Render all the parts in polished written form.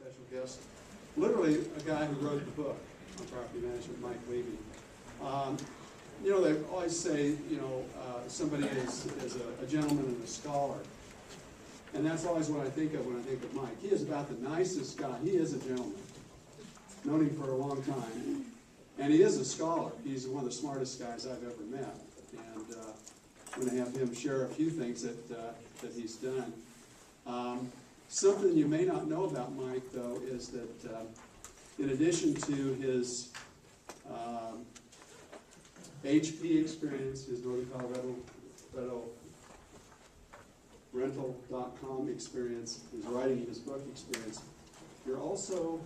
special guest, literally a guy who wrote the book on property management, Mike Levy. You know, they always say, you know, somebody is a gentleman and a scholar. And that's always what I think of when I think of Mike. He is about the nicest guy. He is a gentleman. Known him for a long time. And he is a scholar. He's one of the smartest guys I've ever met. And I'm going to have him share a few things that he's done. Something you may not know about Mike, though, is that in addition to his HP experience, his Northern Colorado rental.com experience, his writing his book experience, you're also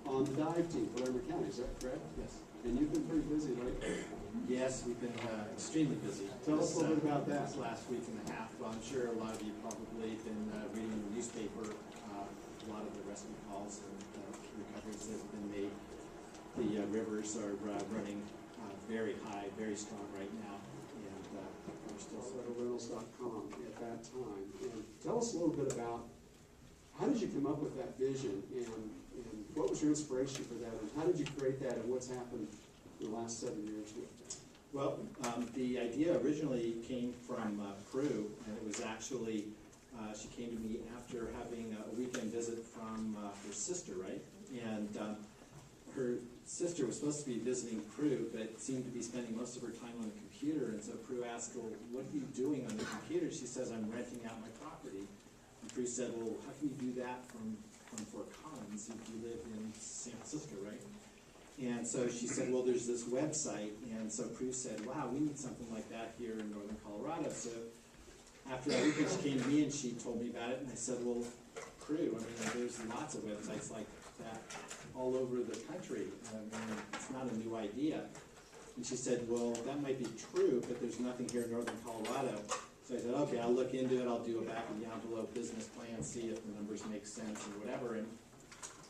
on the dive team for Laramie County, is that correct? Yes. And you've been pretty busy lately. Yes, we've been extremely busy. Tell us a little bit about that. This last week and a half. Well, I'm sure a lot of you probably been reading the newspaper, a lot of the rescue calls and recoveries that have been made. The rivers are running very high, very strong right now, and we're still ColoradoRentals.com at that time. And tell us a little bit about how did you come up with that vision, and what was your inspiration for that, and how did you create that, and what's happened in the last 7 years with that? Well, the idea originally came from Prue, and it was actually, she came to me after having a weekend visit from her sister, right? And her sister was supposed to be visiting Prue, but seemed to be spending most of her time on the computer, and so Prue asked, well, what are you doing on the computer? She says, I'm renting out my property. And Prue said, well, how can you do that from Fort Collins if you live in San Francisco, right? And so she said, well, there's this website. And so Prue said, wow, we need something like that here in northern Colorado. So after that weekend, she came to me and she told me about it. And I said, well, Prue, I mean, there's lots of websites like that all over the country. I mean, it's not a new idea. And she said, well, that might be true, but there's nothing here in northern Colorado. So I said, okay, I'll look into it. I'll do a back-of-the-envelope business plan, see if the numbers make sense or whatever. And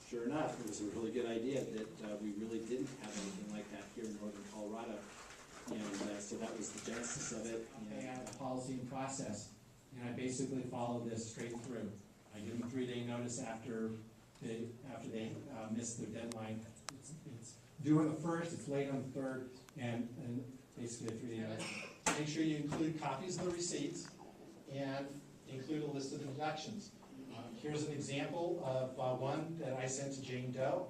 sure enough, it was a really good idea that we really didn't have anything like that here in northern Colorado. And so that was the genesis of it. I have a policy and process, and I basically follow this straight through. I give them 3-day notice after they miss their deadline. It's due on the 1st, it's late on the 3rd, and basically a 3-day notice. Make sure you include copies of the receipts and include a list of deductions. Here's an example of one that I sent to Jane Doe.